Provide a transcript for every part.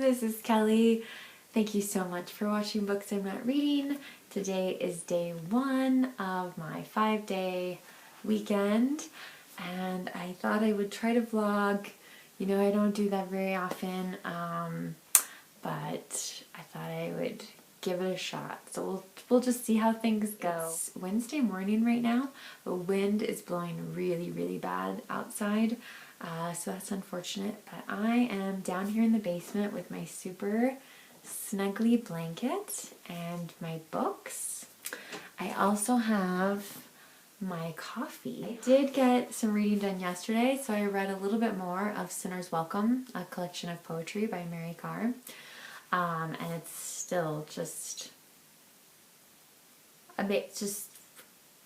this is Kelly. Thank you so much for watching Books I'm Not Reading. Today is day 1 of my 5-day weekend, and I thought I would try to vlog. You know, I don't do that very often, but I thought I would give it a shot. So we'll just see how things go. It's Wednesday morning right now. The wind is blowing really, really bad outside. So that's unfortunate, but I am down here in the basement with my super snuggly blanket and my books. I also have my coffee. I did get some reading done yesterday, so I read a little bit more of Sinner's Welcome, a collection of poetry by Karr. And it's still just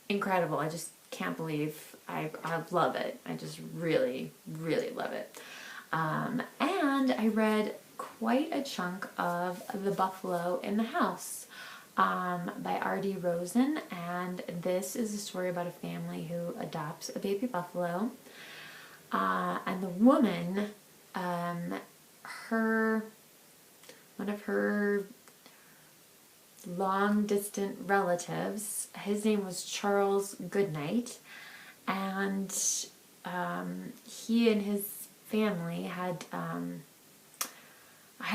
incredible. I just can't believe I love it. I just really, really love it. And I read quite a chunk of The Buffalo in the House by R.D. Rosen, and this is a story about a family who adopts a baby buffalo. And the woman, one of her long-distant relatives, his name was Charles Goodnight, and he and his family had, I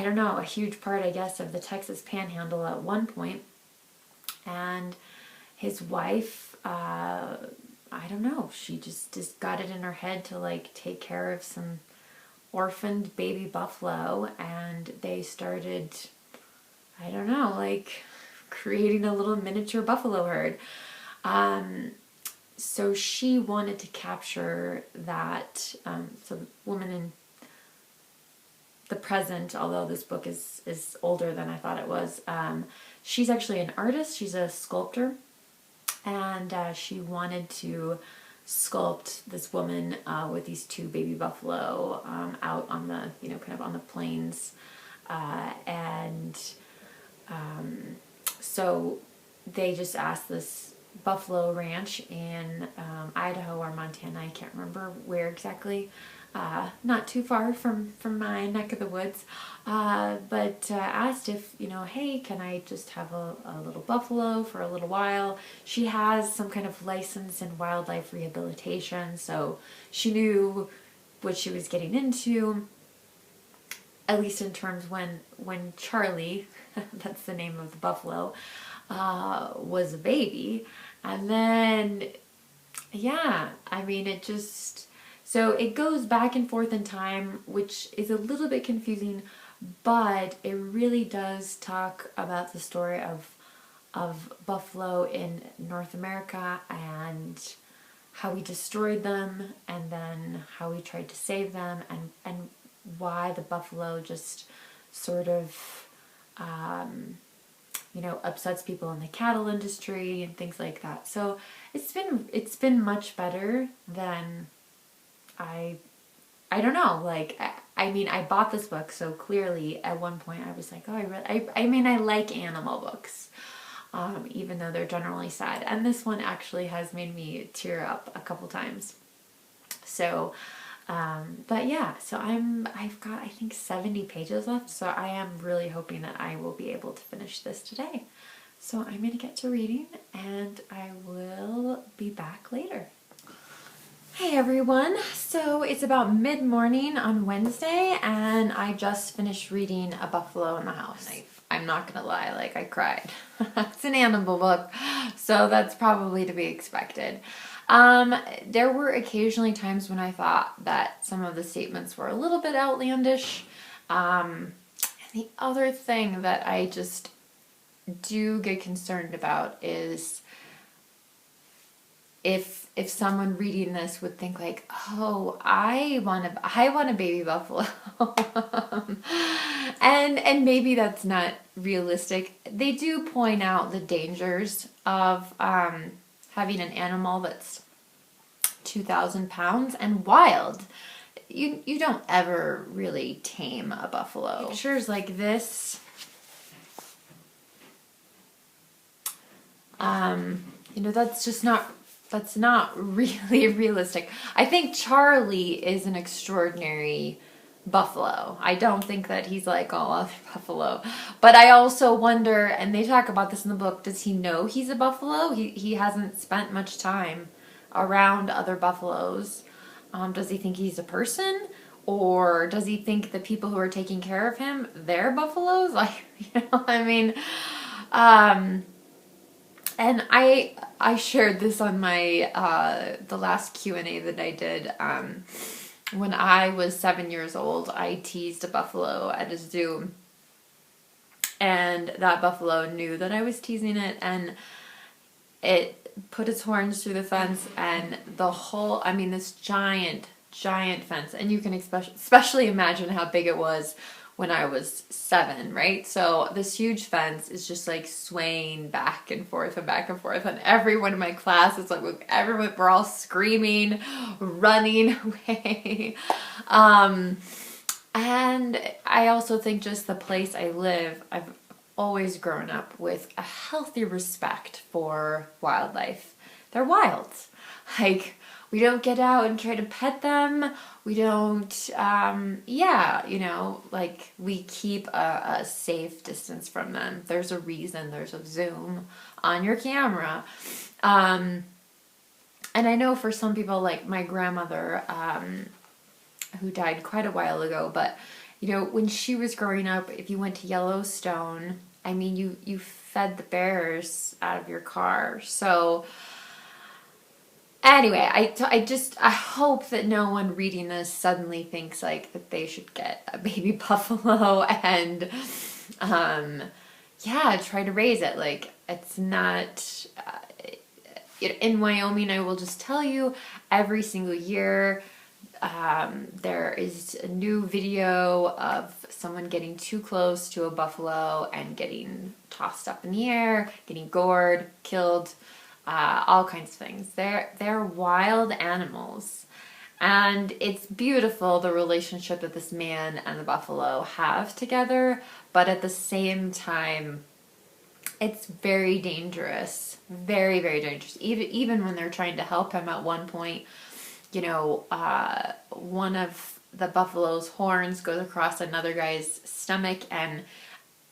don't know, a huge part, I guess, of the Texas Panhandle at one point, and his wife, I don't know, she just got it in her head to, like, take care of some orphaned baby buffalo, and they started, I don't know, like, creating a little miniature buffalo herd. So she wanted to capture that. So the woman in the present, although this book is older than I thought it was, she's actually an artist. She's a sculptor, and she wanted to sculpt this woman with these two baby buffalo out on the, kind of on the plains, so they just asked this buffalo ranch in Idaho or Montana, I can't remember where exactly, not too far from my neck of the woods, but asked if, hey, can I just have a little buffalo for a little while? She has some kind of license in wildlife rehabilitation, so she knew what she was getting into, at least in terms when Charlie, that's the name of the buffalo, was a baby. And then, yeah, I mean, so it goes back and forth in time, which is a little bit confusing, but it really does talk about the story of buffalo in North America and how we destroyed them, and then how we tried to save them, and why the buffalo just sort of upsets people in the cattle industry and things like that. So it's been much better than I don't know, like, I mean, I bought this book, so clearly at one point I was like, oh, I like animal books, even though they're generally sad, and this one actually has made me tear up a couple times. So but yeah, so I've got, I think, 70 pages left, so I am really hoping that I will be able to finish this today. So I'm going to get to reading, and I will be back later. Hey everyone, so it's about mid-morning on Wednesday, and I just finished reading A Buffalo in the House. I'm not going to lie, like, I cried. It's an animal book, so that's probably to be expected. There were occasionally times when I thought that some of the statements were a little bit outlandish. And the other thing that I just do get concerned about is if someone reading this would think like, oh, I want a baby buffalo. and maybe that's not realistic. They do point out the dangers of having an animal that's 2,000 pounds and wild. You don't ever really tame a buffalo. Pictures like this, that's not really realistic. I think Charlie is an extraordinary buffalo. I don't think that he's like all other buffalo. But I also wonder, and they talk about this in the book, does he know he's a buffalo? He hasn't spent much time around other buffaloes. Does he think he's a person? Or does he think the people who are taking care of him, they're buffaloes? Like, I mean, and I shared this on my, the last Q&A that I did, when I was 7 years old. I teased a buffalo at a zoo, and that buffalo knew that I was teasing it, and it put its horns through the fence, and the whole, I mean, this giant fence, and you can especially imagine how big it was when I was 7, right? So this huge fence is just like swaying back and forth and back and forth, and everyone in my class is like, we're all screaming, running away. And I also think just the place I live, I've always grown up with a healthy respect for wildlife. They're wild. Like, we don't get out and try to pet them. We don't, like, we keep a safe distance from them. There's a reason there's a zoom on your camera. And I know for some people, like my grandmother, who died quite a while ago, but, when she was growing up, if you went to Yellowstone, I mean, you fed the bears out of your car. So anyway, I hope that no one reading this suddenly thinks like that they should get a baby buffalo and, try to raise it. Like, it's not, in Wyoming, I will just tell you, every single year, there is a new video of someone getting too close to a buffalo and getting tossed up in the air, getting gored, killed, all kinds of things. They're wild animals. And it's beautiful, the relationship that this man and the buffalo have together, but at the same time, it's very dangerous. Very, very dangerous. Even when they're trying to help him at one point, one of the buffalo's horns goes across another guy's stomach, and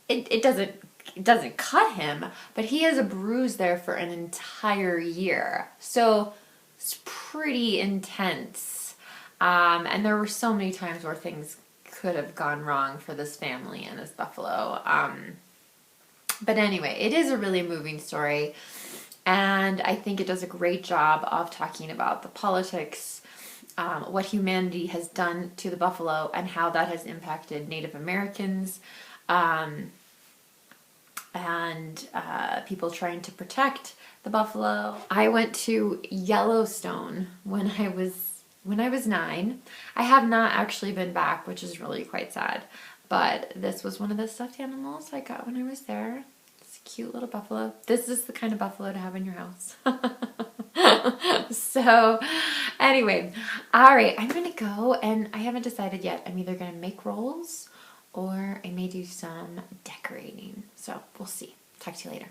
it doesn't cut him, but he has a bruise there for an entire year. So it's pretty intense. And there were so many times where things could have gone wrong for this family and this buffalo. But anyway, it is a really moving story. And I think it does a great job of talking about the politics, what humanity has done to the buffalo, and how that has impacted Native Americans, and people trying to protect the buffalo. I went to Yellowstone when I was 9. I have not actually been back, which is really quite sad. But this was one of the stuffed animals I got when I was there. Cute little buffalo. This is the kind of buffalo to have in your house. So anyway, all right, I'm gonna go, and I haven't decided yet. I'm either gonna make rolls or I may do some decorating. So we'll see. Talk to you later.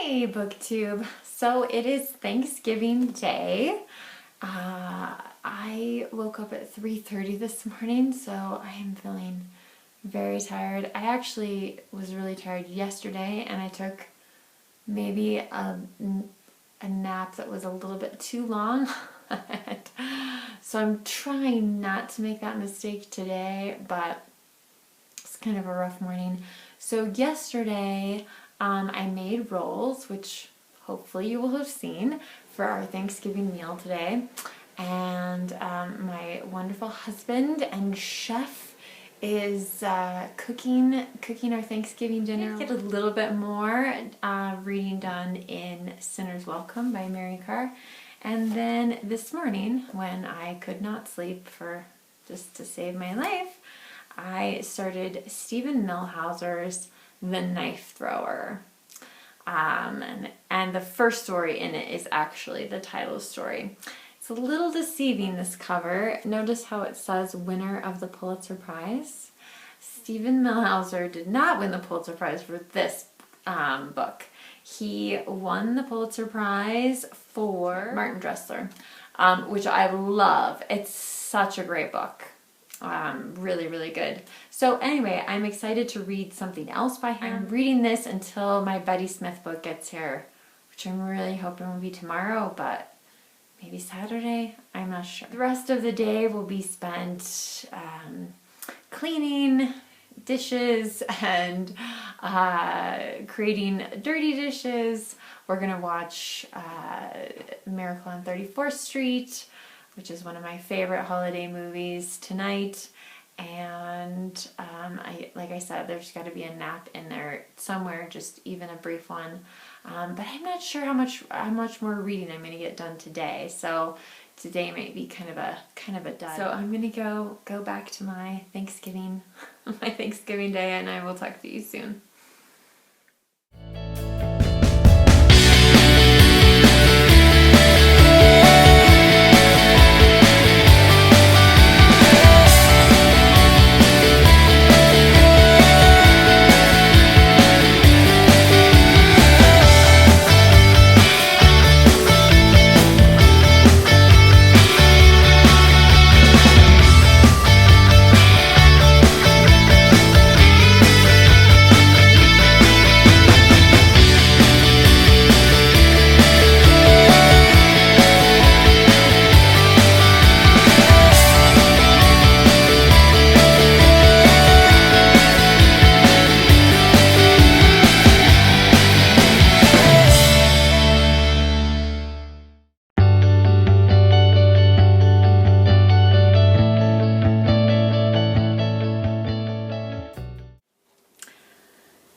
Hey BookTube! So it is Thanksgiving Day. I woke up at 3:30 this morning, so I am feeling very tired. I actually was really tired yesterday, and I took maybe a nap that was a little bit too long. So I'm trying not to make that mistake today, but it's kind of a rough morning. So yesterday I made rolls, which hopefully you will have seen, for our Thanksgiving meal today. And my wonderful husband and chef is cooking our Thanksgiving dinner. Get a little bit more reading done in Sinner's Welcome by Mary Karr. And then this morning, when I could not sleep for just to save my life, I started Stephen Millhauser's The Knife Thrower. And the first story in it is actually the title story. It's a little deceiving, this cover. Notice how it says winner of the Pulitzer Prize. Stephen Millhauser did not win the Pulitzer Prize for this book. He won the Pulitzer Prize for Martin Dressler, which I love. It's such a great book. Really, really good. So anyway, I'm excited to read something else by him. I'm reading this until my Betty Smith book gets here, which I'm really hoping will be tomorrow, but maybe Saturday. I'm not sure. The rest of the day will be spent cleaning dishes and creating dirty dishes. We're gonna watch Miracle on 34th Street, which is one of my favorite holiday movies, tonight. And like I said, there's got to be a nap in there somewhere, just even a brief one. But I'm not sure how much more reading I'm going to get done today. So today might be kind of a dud. So I'm going to go back to my Thanksgiving day, and I will talk to you soon.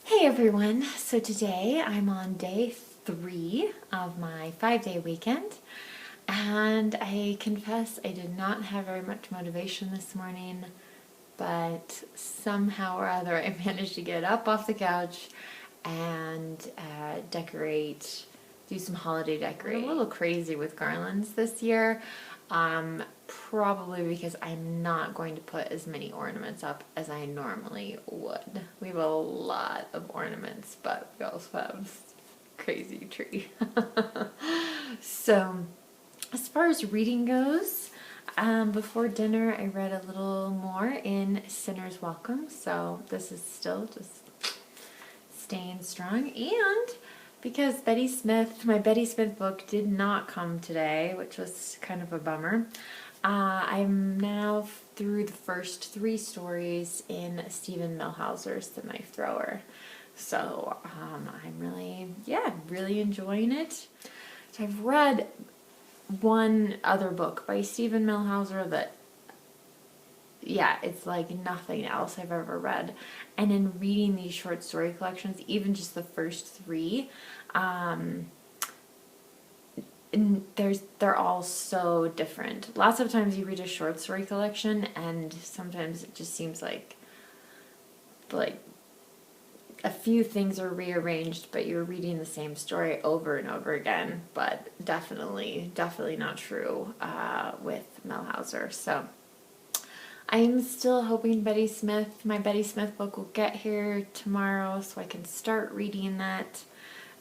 Hey everyone, so today I'm on day 3 of my 5-day weekend, and I confess I did not have very much motivation this morning, but somehow or other I managed to get up off the couch and do some holiday decorating. I'm a little crazy with garlands this year. Probably because I'm not going to put as many ornaments up as I normally would. We have a lot of ornaments, but we also have this crazy tree. So, as far as reading goes, before dinner I read a little more in Sinner's Welcome, so this is still just staying strong. And because my Betty Smith book did not come today, which was kind of a bummer, I'm now through the first 3 stories in Stephen Millhauser's The Knife Thrower. So I'm really enjoying it. So I've read one other book by Stephen Millhauser that, it's like nothing else I've ever read. And in reading these short story collections, even just the first 3, they're all so different. Lots of times you read a short story collection and sometimes it just seems like a few things are rearranged, but you're reading the same story over and over again. But definitely not true with Millhauser. So I'm still hoping my Betty Smith book will get here tomorrow so I can start reading that.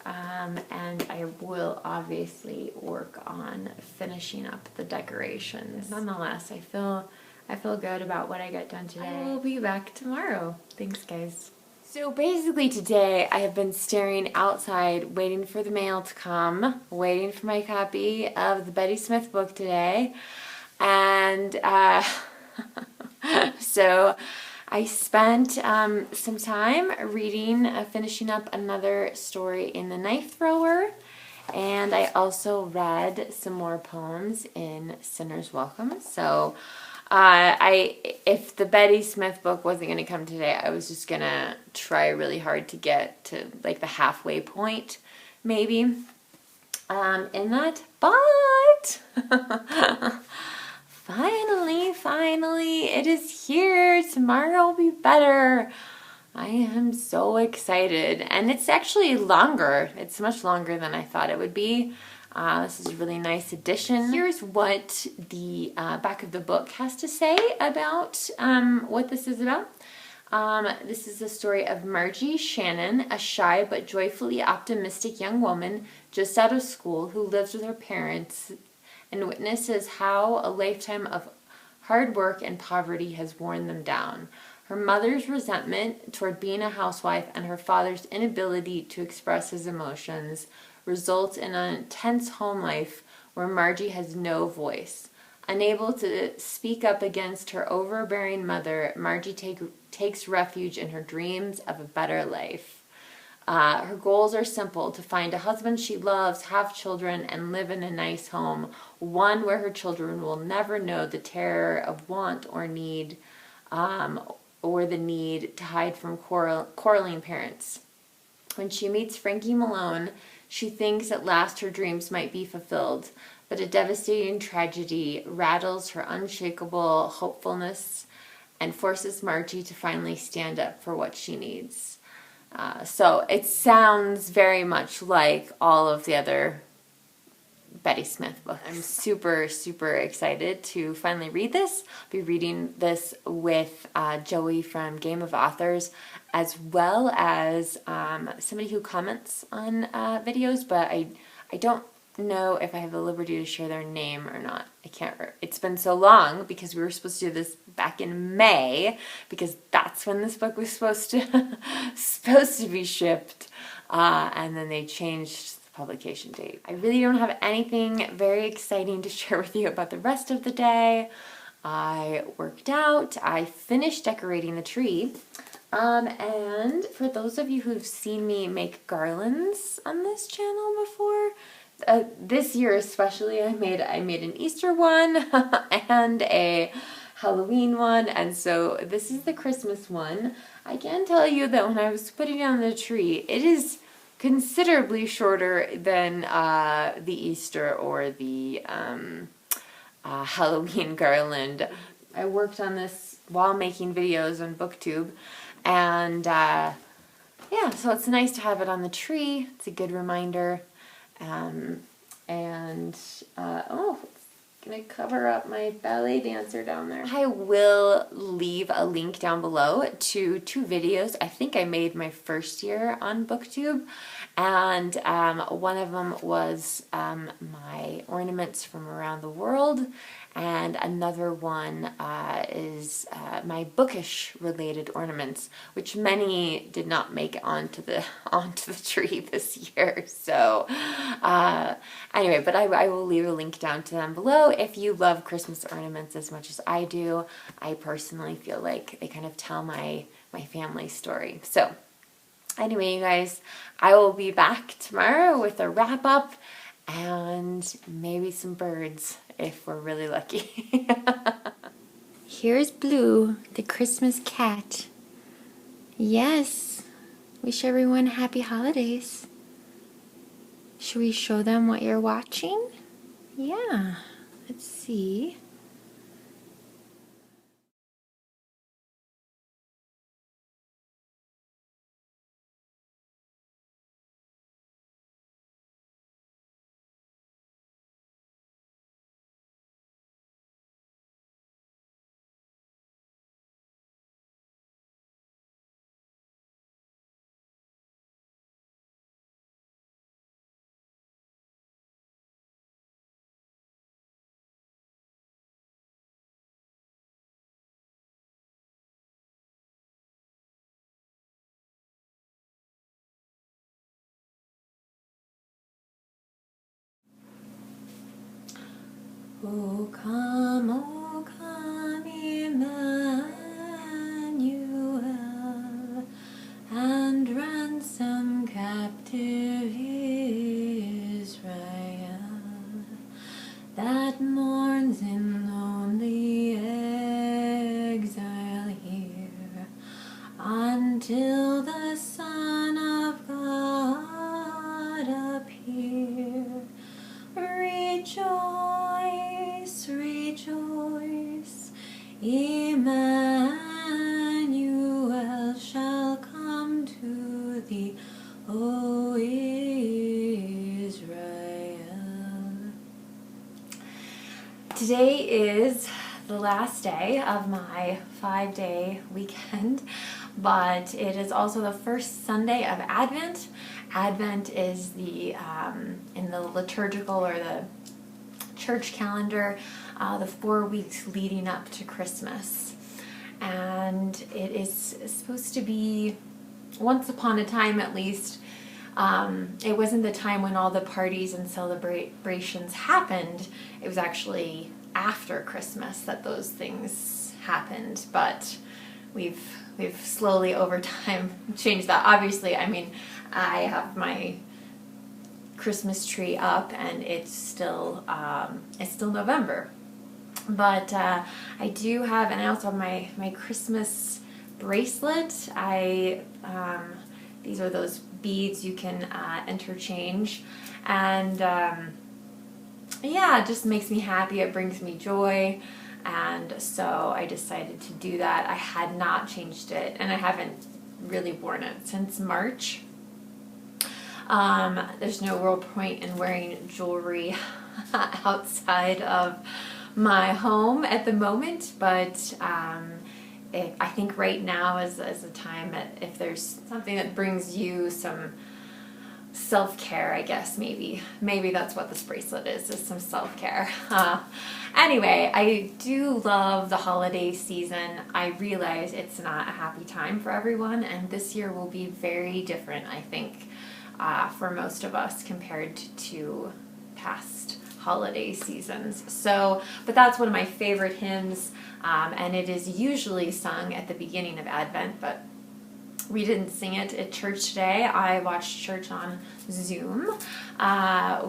And I will obviously work on finishing up the decorations. Nonetheless, I feel good about what I got done today. I will be back tomorrow. Thanks, guys. So basically today I have been staring outside, waiting for the mail to come, waiting for my copy of the Betty Smith book today. And so I spent some time reading, finishing up another story in The Knife Thrower, and I also read some more poems in Sinner's Welcome. So if the Betty Smith book wasn't going to come today, I was just going to try really hard to get to like the halfway point, maybe, in that, but finally, it is here. Tomorrow will be better. I am so excited. And it's actually longer. It's much longer than I thought it would be. This is a really nice addition. Here's what the back of the book has to say about what this is about. This is the story of Margie Shannon, a shy but joyfully optimistic young woman just out of school who lives with her parents and witnesses how a lifetime of hard work and poverty has worn them down. Her mother's resentment toward being a housewife and her father's inability to express his emotions results in an intense home life where Margie has no voice. Unable to speak up against her overbearing mother, Margie takes refuge in her dreams of a better life. Her goals are simple: to find a husband she loves, have children, and live in a nice home, one where her children will never know the terror of want or need, or the need to hide from quarreling parents. When she meets Frankie Malone, she thinks at last her dreams might be fulfilled, but a devastating tragedy rattles her unshakable hopefulness and forces Margie to finally stand up for what she needs. So it sounds very much like all of the other Betty Smith books. I'm super excited to finally read this. I'll be reading this with Joey from Game of Authors, as well as somebody who comments on videos, but I don't know if I have the liberty to share their name or not. I can't. It's been so long because we were supposed to do this back in May, because that's when this book was supposed to be shipped, and then they changed the publication date. I really don't have anything very exciting to share with you about the rest of the day. I worked out. I finished decorating the tree. And for those of you who've seen me make garlands on this channel before, this year especially, I made an Easter one and a Halloween one, and so this is the Christmas one. I can tell you that when I was putting it on the tree, it is considerably shorter than the Easter or the Halloween garland. I worked on this while making videos on BookTube, and yeah, so it's nice to have it on the tree. It's a good reminder. Oh, it's gonna cover up my ballet dancer down there. I will leave a link down below to 2 videos I think I made my first year on BookTube, and one of them was my ornaments from around the world, and another one is my bookish related ornaments, which many did not make it onto the tree this year. So anyway, but I will leave a link down to them below if you love Christmas ornaments as much as I do. I personally feel like they kind of tell my family story. So anyway, you guys, I will be back tomorrow with a wrap up and maybe some birds if we're really lucky. Here's Blue, the Christmas cat. Yes, wish everyone happy holidays. Should we show them what you're watching? Yeah, let's see. O come, Emmanuel, and ransom captive Israel, that mourns in lonely exile here, until the Son of God appear. Rejoice, rejoice, Emmanuel shall come to thee, O Israel. Today is the last day of my 5-day weekend, but it is also the first Sunday of Advent. Advent is the, in the liturgical or the church calendar, the 4 weeks leading up to Christmas. And it is supposed to be, once upon a time at least, it wasn't the time when all the parties and celebrations happened. It was actually after Christmas that those things happened, but we've slowly over time changed that. Obviously, I mean, I have my Christmas tree up and it's still November, but I do have, and I also have my Christmas bracelet. These are those beads you can interchange, and yeah, it just makes me happy. It brings me joy, and so I decided to do that. I had not changed it, and I haven't really worn it since March. There's no real point in wearing jewelry outside of my home at the moment, but I think right now is a time that if there's something that brings you some self-care, I guess maybe that's what this bracelet is some self-care. Anyway, I do love the holiday season. I realize it's not a happy time for everyone, and this year will be very different, I think, for most of us compared to past holiday seasons. So, but that's one of my favorite hymns, and it is usually sung at the beginning of Advent, but we didn't sing it at church today. I watched church on Zoom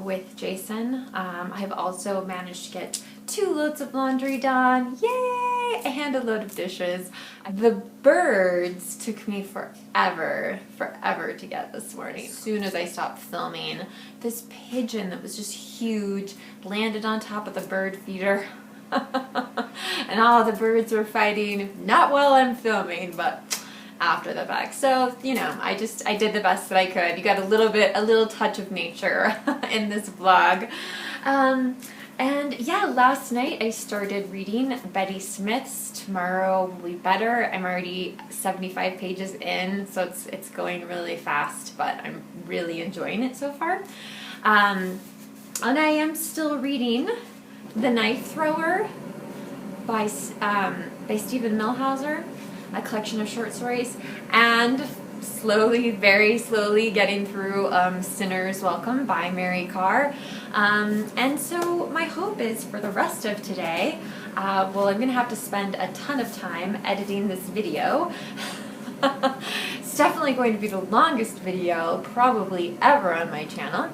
with Jason. I've also managed to get 2 loads of laundry done. Yay! And a load of dishes. The birds took me forever to get this morning. As soon as I stopped filming, this pigeon that was just huge landed on top of the bird feeder. And all the birds were fighting, not while I'm filming, but after the fact. So, you know, I did the best that I could. You got a little touch of nature in this vlog. And yeah, last night I started reading Betty Smith's Tomorrow Will Be Better. I'm already 75 pages in, so it's going really fast, but I'm really enjoying it so far. And I am still reading The Knife Thrower by Stephen Millhauser, a collection of short stories, and very slowly getting through Sinner's Welcome by Karr. And so my hope is for the rest of today, well, I'm going to have to spend a ton of time editing this video. It's definitely going to be the longest video probably ever on my channel.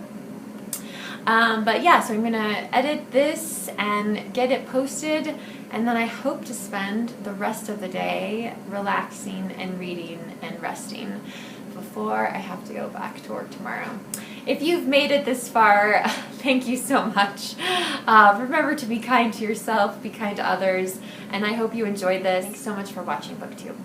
But yeah, so I'm going to edit this and get it posted, and then I hope to spend the rest of the day relaxing and reading and resting before I have to go back to work tomorrow. If you've made it this far, thank you so much. Remember to be kind to yourself, be kind to others, and I hope you enjoyed this. Thanks so much for watching BookTube.